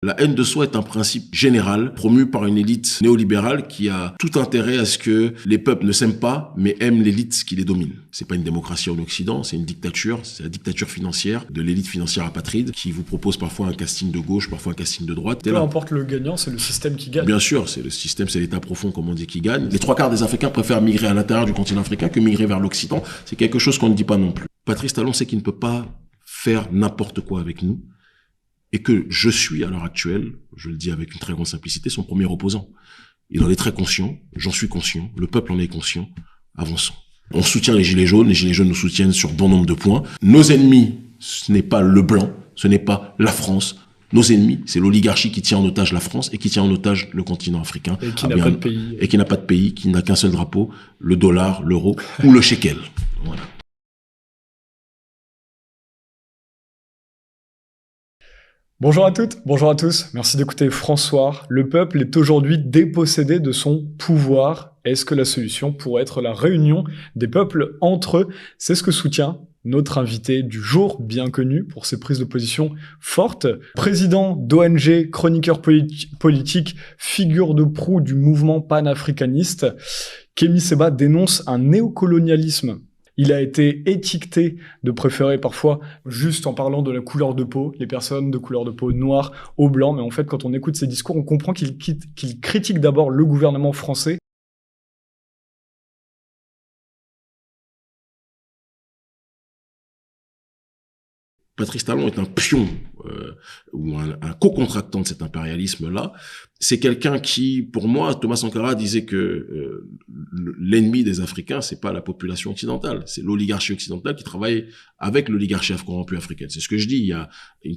La haine de soi est un principe général promu par une élite néolibérale qui a tout intérêt à ce que les peuples ne s'aiment pas, mais aiment l'élite qui les domine. C'est pas une démocratie en Occident, c'est une dictature, c'est la dictature financière de l'élite financière apatride qui vous propose parfois un casting de gauche, parfois un casting de droite. Peu importe le gagnant, c'est le système qui gagne. Bien sûr, c'est le système, c'est l'état profond, comme on dit, qui gagne. Les 3/4 des Africains préfèrent migrer à l'intérieur du continent africain que migrer vers l'Occident. C'est quelque chose qu'on ne dit pas non plus. Patrice Talon sait qu'il ne peut pas faire n'importe quoi avec nous. Et que je suis, à l'heure actuelle, je le dis avec une très grande simplicité, son premier opposant. Il en est très conscient, j'en suis conscient, le peuple en est conscient, avançons. On soutient les Gilets jaunes nous soutiennent sur bon nombre de points. Nos ennemis, ce n'est pas le blanc, ce n'est pas la France. Nos ennemis, c'est l'oligarchie qui tient en otage la France et qui tient en otage le continent africain. Et qui n'a pas de pays. Et qui n'a pas de pays, qui n'a qu'un seul drapeau, le dollar, l'euro ou le shekel. Voilà. Bonjour à toutes, bonjour à tous. Merci d'écouter François. Le peuple est aujourd'hui dépossédé de son pouvoir. Est-ce que la solution pourrait être la réunion des peuples entre eux? C'est ce que soutient notre invité du jour, bien connu pour ses prises de position fortes. Président d'ONG, chroniqueur politique, figure de proue du mouvement panafricaniste, Kémy Séba dénonce un néocolonialisme. Il a été étiqueté de préférer parfois, juste en parlant de la couleur de peau, les personnes de couleur de peau noire au blanc. Mais en fait, quand on écoute ses discours, on comprend qu'il critique d'abord le gouvernement français. Patrice Talon est un pion ou un co-contractant de cet impérialisme-là. C'est quelqu'un qui, pour moi, Thomas Sankara disait que l'ennemi des Africains, c'est pas la population occidentale, c'est l'oligarchie occidentale qui travaille avec l'oligarchie corrompue africaine. C'est ce que je dis, il y a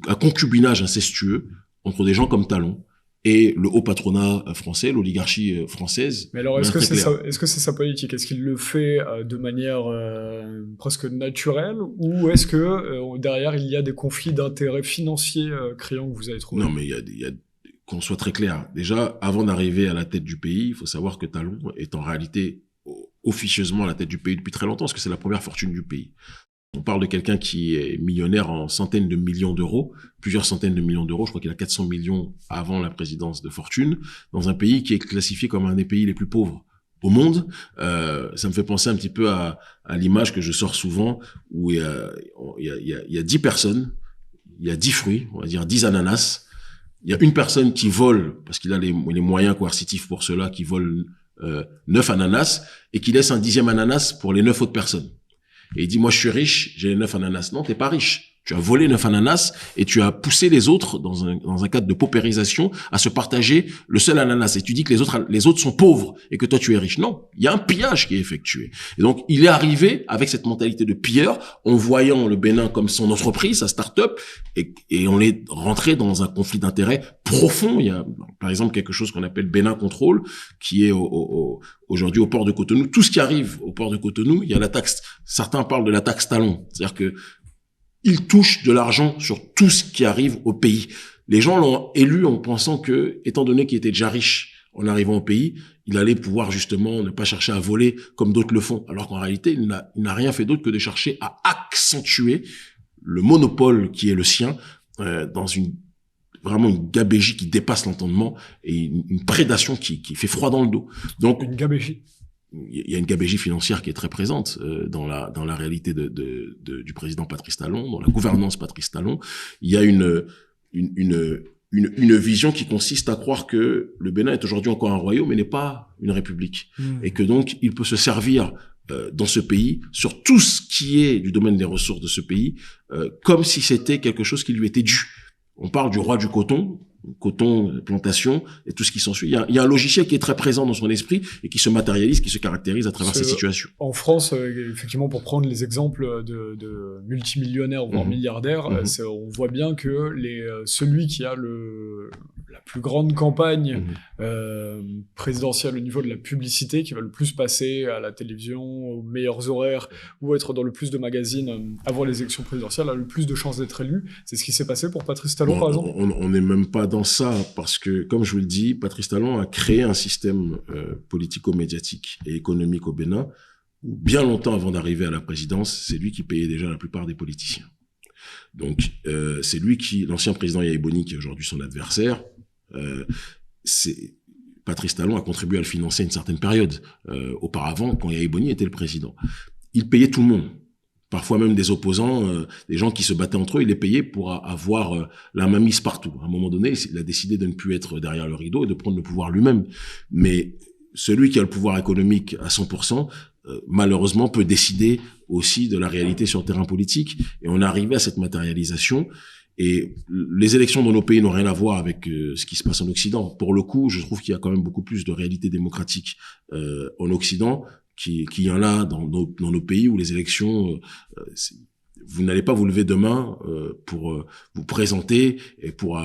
un concubinage incestueux entre des gens comme Talon et le haut patronat français, l'oligarchie française. Mais alors, est-ce que c'est sa politique? Est-ce qu'il le fait de manière presque naturelle, ou est-ce que derrière il y a des conflits d'intérêts financiers criants que vous avez trouvés? Non, mais il y a qu'on soit très clair. Déjà, avant d'arriver à la tête du pays, il faut savoir que Talon est en réalité officieusement à la tête du pays depuis très longtemps, parce que c'est la première fortune du pays. On parle de quelqu'un qui est millionnaire en centaines de millions d'euros, plusieurs centaines de millions d'euros. Je crois qu'il a 400 millions avant la présidence de fortune, dans un pays qui est classifié comme un des pays les plus pauvres au monde. Ça me fait penser un petit peu à l'image que je sors souvent, où il y a 10 personnes, il y a 10 fruits, on va dire 10 ananas. Il y a une personne qui vole, parce qu'il a les moyens coercitifs pour cela, qui vole 9 ananas, et qui laisse un 10e ananas pour les 9 autres personnes. Et il dit, moi, je suis riche, j'ai les 9 ananas. Non, t'es pas riche. Tu as volé 9 ananas et tu as poussé les autres, dans un cadre de paupérisation, à se partager le seul ananas. Et tu dis que les autres sont pauvres et que toi, tu es riche. Non. Il y a un pillage qui est effectué. Et donc, il est arrivé avec cette mentalité de pilleur, en voyant le Bénin comme son entreprise, sa start-up, et on est rentré dans un conflit d'intérêts profond. Il y a, par exemple, quelque chose qu'on appelle Bénin Control, qui est aujourd'hui au port de Cotonou. Tout ce qui arrive au port de Cotonou, il y a la taxe. Certains parlent de la taxe Talon. C'est-à-dire que il touche de l'argent sur tout ce qui arrive au pays. Les gens l'ont élu en pensant que, étant donné qu'il était déjà riche en arrivant au pays, il allait pouvoir justement ne pas chercher à voler comme d'autres le font. Alors qu'en réalité, il n'a rien fait d'autre que de chercher à accentuer le monopole qui est le sien, dans vraiment une gabégie qui dépasse l'entendement et une prédation qui fait froid dans le dos. Donc, une gabégie. Il y a une gabégie financière qui est très présente dans la réalité du président Patrice Talon, dans la gouvernance Patrice Talon. Il y a une vision qui consiste à croire que le Bénin est aujourd'hui encore un royaume mais n'est pas une république, et que donc il peut se servir dans ce pays sur tout ce qui est du domaine des ressources de ce pays, comme si c'était quelque chose qui lui était dû. On parle du roi du coton, plantation et tout ce qui s'ensuit. Il y a un logiciel qui est très présent dans son esprit et qui se matérialise, qui se caractérise à travers ces situations. En France, effectivement, pour prendre les exemples de multimillionnaires voire milliardaires, on voit bien que celui qui a la plus grande campagne présidentielle au niveau de la publicité, qui va le plus passer à la télévision, aux meilleurs horaires, ou être dans le plus de magazines avant les élections présidentielles, a le plus de chances d'être élu. C'est ce qui s'est passé pour Patrice Talon, par exemple. On n'est même pas dans ça, parce que, comme je vous le dis, Patrice Talon a créé un système politico-médiatique et économique au Bénin, où bien longtemps avant d'arriver à la présidence, c'est lui qui payait déjà la plupart des politiciens. Donc, c'est lui l'ancien président Yaya Boni, qui est aujourd'hui son adversaire, Patrice Talon a contribué à le financer à une certaine période. Auparavant, quand Yaya Boni était le président, il payait tout le monde. Parfois même des opposants, des gens qui se battaient entre eux, il les payait pour avoir la main mise partout. À un moment donné, il a décidé de ne plus être derrière le rideau et de prendre le pouvoir lui-même. Mais celui qui a le pouvoir économique à 100%, malheureusement, peut décider aussi de la réalité sur le terrain politique. Et on est arrivé à cette matérialisation. Et les élections dans nos pays n'ont rien à voir avec ce qui se passe en Occident. Pour le coup, je trouve qu'il y a quand même beaucoup plus de réalité démocratique en Occident qu'il y en a dans nos pays où les élections, vous n'allez pas vous lever demain pour vous présenter et pour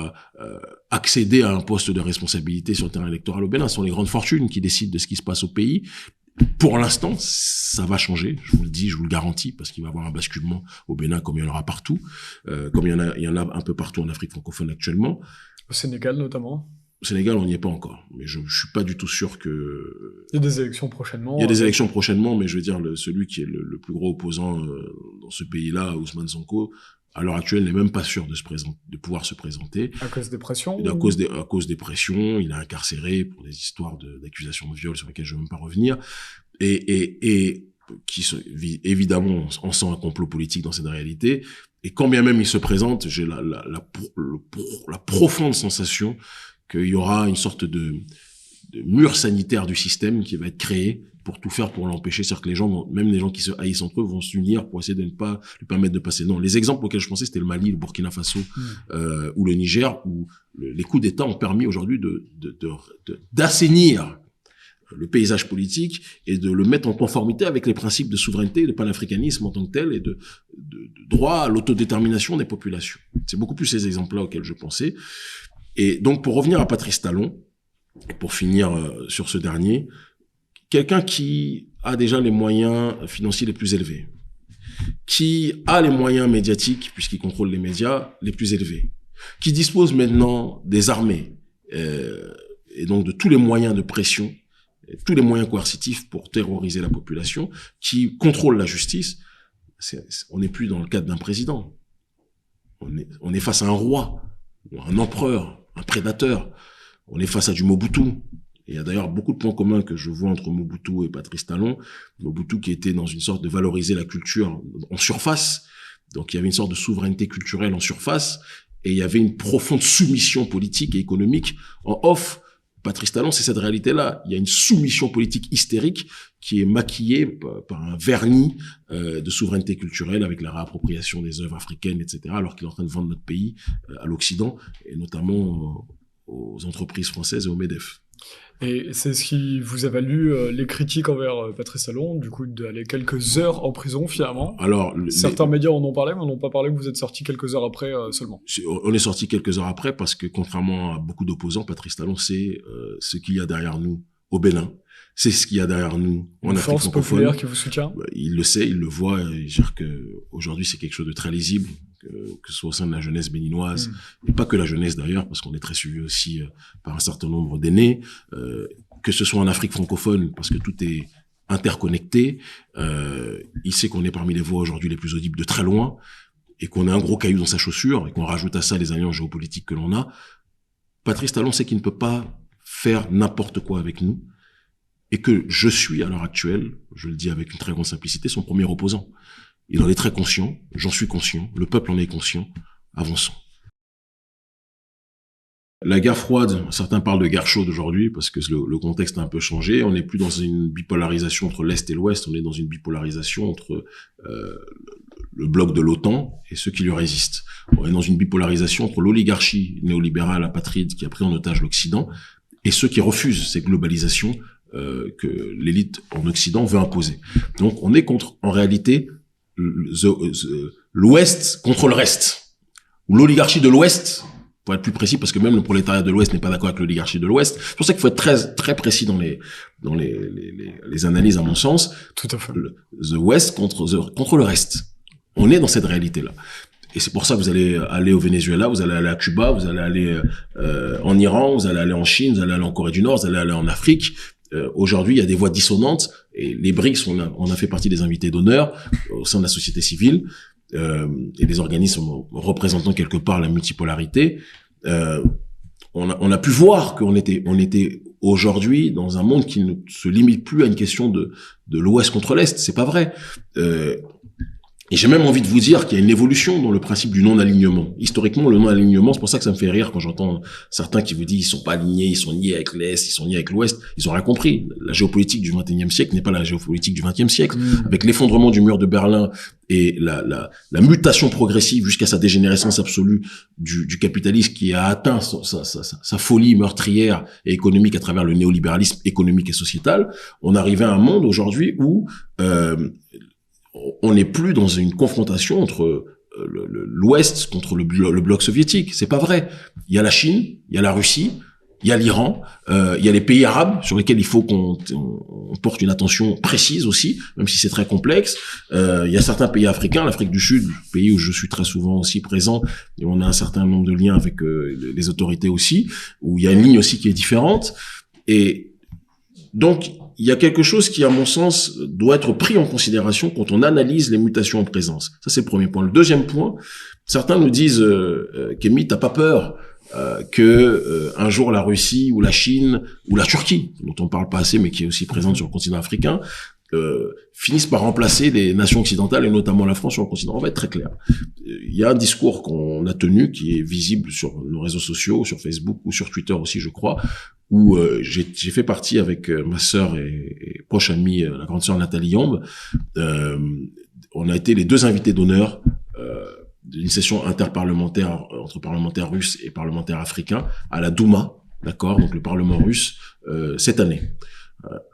accéder à un poste de responsabilité sur le terrain électoral au Bénin. Ce sont les grandes fortunes qui décident de ce qui se passe au pays. Pour l'instant, ça va changer, je vous le dis, je vous le garantis, parce qu'il va y avoir un basculement au Bénin comme il y en aura partout, comme il y en a un peu partout en Afrique francophone actuellement. Au Sénégal notamment. Au Sénégal, on n'y est pas encore, mais je suis pas du tout sûr que... Il y a des élections prochainement. Il y a des élections prochainement, mais je veux dire, celui qui est le plus gros opposant dans ce pays-là, Ousmane Sonko, à l'heure actuelle, n'est même pas sûr de pouvoir se présenter. À cause des pressions? À cause des pressions, il est incarcéré pour des histoires d'accusations de viol sur lesquelles je ne vais même pas revenir. Et évidemment, on sent un complot politique dans cette réalité. Et quand bien même il se présente, j'ai la profonde sensation qu'il y aura une sorte de mur sanitaire du système qui va être créé pour tout faire pour l'empêcher. C'est-à-dire que même les gens qui se haïssent entre eux vont s'unir pour essayer de ne pas lui permettre de passer. Non, les exemples auxquels je pensais, c'était le Mali, le Burkina Faso ou le Niger, où les coups d'État ont permis aujourd'hui d'assainir le paysage politique et de le mettre en conformité avec les principes de souveraineté, de panafricanisme en tant que tel et de droit à l'autodétermination des populations. C'est beaucoup plus ces exemples-là auxquels je pensais. Et donc, pour revenir à Patrice Talon, et pour finir sur ce dernier, quelqu'un qui a déjà les moyens financiers les plus élevés, qui a les moyens médiatiques, puisqu'il contrôle les médias, les plus élevés, qui dispose maintenant des armées, et donc de tous les moyens de pression, tous les moyens coercitifs pour terroriser la population, qui contrôle la justice, on n'est plus dans le cadre d'un président. On est face à un roi, ou un empereur, un prédateur. On est face à du Mobutu. Et il y a d'ailleurs beaucoup de points communs que je vois entre Mobutu et Patrice Talon. Mobutu qui était dans une sorte de valoriser la culture en surface. Donc il y avait une sorte de souveraineté culturelle en surface. Et il y avait une profonde soumission politique et économique en off. Patrice Talon, c'est cette réalité-là. Il y a une soumission politique hystérique qui est maquillée par un vernis de souveraineté culturelle avec la réappropriation des œuvres africaines, etc., alors qu'il est en train de vendre notre pays à l'Occident, et notamment aux entreprises françaises et au MEDEF. Et c'est ce qui vous a valu les critiques envers Patrice Talon, du coup d'aller quelques heures en prison finalement. Alors, certains médias en ont parlé, mais n'ont pas parlé que vous êtes sorti quelques heures après seulement. On est sorti quelques heures après parce que contrairement à beaucoup d'opposants, Patrice Talon sait ce qu'il y a derrière nous au Bénin. C'est ce qu'il y a derrière nous en Afrique francophone. Une force populaire qui vous soutient. Il le sait, il le voit. Il dire que aujourd'hui c'est quelque chose de très lisible, que ce soit au sein de la jeunesse béninoise, et pas que la jeunesse d'ailleurs, parce qu'on est très suivi aussi par un certain nombre d'aînés, que ce soit en Afrique francophone, parce que tout est interconnecté. Il sait qu'on est parmi les voix aujourd'hui les plus audibles de très loin, et qu'on a un gros caillou dans sa chaussure, et qu'on rajoute à ça les alliances géopolitiques que l'on a. Patrice Talon sait qu'il ne peut pas faire n'importe quoi avec nous, et que je suis à l'heure actuelle, je le dis avec une très grande simplicité, son premier opposant. Il en est très conscient, j'en suis conscient, le peuple en est conscient, avançons. La guerre froide, certains parlent de guerre chaude aujourd'hui parce que le contexte a un peu changé, on n'est plus dans une bipolarisation entre l'Est et l'Ouest, on est dans une bipolarisation entre le bloc de l'OTAN et ceux qui lui résistent. On est dans une bipolarisation entre l'oligarchie néolibérale apatride qui a pris en otage l'Occident et ceux qui refusent ces globalisations que l'élite en Occident veut imposer. Donc on est contre, en réalité, l'Ouest contre le reste. Ou l'oligarchie de l'Ouest, pour être plus précis, parce que même le prolétariat de l'Ouest n'est pas d'accord avec l'oligarchie de l'Ouest. C'est pour ça qu'il faut être très, très précis dans les analyses, à mon sens. Tout à fait. The West contre le reste. On est dans cette réalité-là. Et c'est pour ça que vous allez aller au Venezuela, vous allez aller à Cuba, vous allez aller en Iran, vous allez aller en Chine, vous allez aller en Corée du Nord, vous allez aller en Afrique. Aujourd'hui, il y a des voix dissonantes et les BRICS, on a fait partie des invités d'honneur au sein de la société civile. et des organismes représentant quelque part la multipolarité, on a pu voir qu'on était aujourd'hui dans un monde qui ne se limite plus à une question de l'Ouest contre l'Est. C'est pas vrai. Et j'ai même envie de vous dire qu'il y a une évolution dans le principe du non-alignement. Historiquement, le non-alignement, c'est pour ça que ça me fait rire quand j'entends certains qui vous disent ils sont pas alignés, ils sont ni avec l'Est, ils sont ni avec l'Ouest. Ils ont rien compris. La géopolitique du XXIe siècle n'est pas la géopolitique du XXe siècle. Avec l'effondrement du mur de Berlin et la mutation progressive jusqu'à sa dégénérescence absolue du capitalisme qui a atteint sa folie meurtrière et économique à travers le néolibéralisme économique et sociétal, on arrivait à un monde aujourd'hui où on n'est plus dans une confrontation entre l'Ouest contre le bloc soviétique. C'est pas vrai. Il y a la Chine, il y a la Russie, il y a l'Iran, il y a les pays arabes sur lesquels il faut qu'on porte une attention précise aussi, même si c'est très complexe. Il y a certains pays africains, l'Afrique du Sud, pays où je suis très souvent aussi présent, et on a un certain nombre de liens avec les autorités aussi, où il y a une ligne aussi qui est différente. Et donc, il y a quelque chose qui, à mon sens, doit être pris en considération quand on analyse les mutations en présence. Ça, c'est le premier point. Le deuxième point, certains nous disent, Kémy, t'as pas peur que un jour la Russie ou la Chine ou la Turquie, dont on parle pas assez, mais qui est aussi présente sur le continent africain, finissent par remplacer les nations occidentales et notamment la France sur le continent. On va être très clair. Il y a un discours qu'on a tenu qui est visible sur nos réseaux sociaux, sur Facebook ou sur Twitter aussi, je crois, où j'ai fait partie avec ma sœur et proche amie, la grande sœur Nathalie Yombe. On a été les deux invités d'honneur d'une session interparlementaire entre parlementaires russes et parlementaires africains à la Douma, d'accord, donc le Parlement russe, cette année.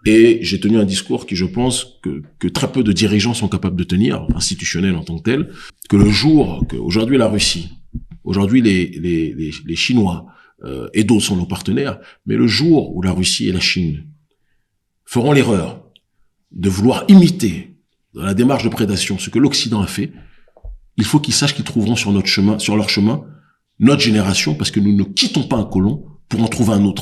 Et j'ai tenu un discours qui, je pense, que très peu de dirigeants sont capables de tenir, institutionnels en tant que tels, que le jour, qu'aujourd'hui la Russie, aujourd'hui les Chinois, et d'autres sont nos partenaires, mais le jour où la Russie et la Chine feront l'erreur de vouloir imiter dans la démarche de prédation ce que l'Occident a fait, il faut qu'ils sachent qu'ils trouveront sur leur chemin, notre génération, parce que nous ne quittons pas un colon pour en trouver un autre.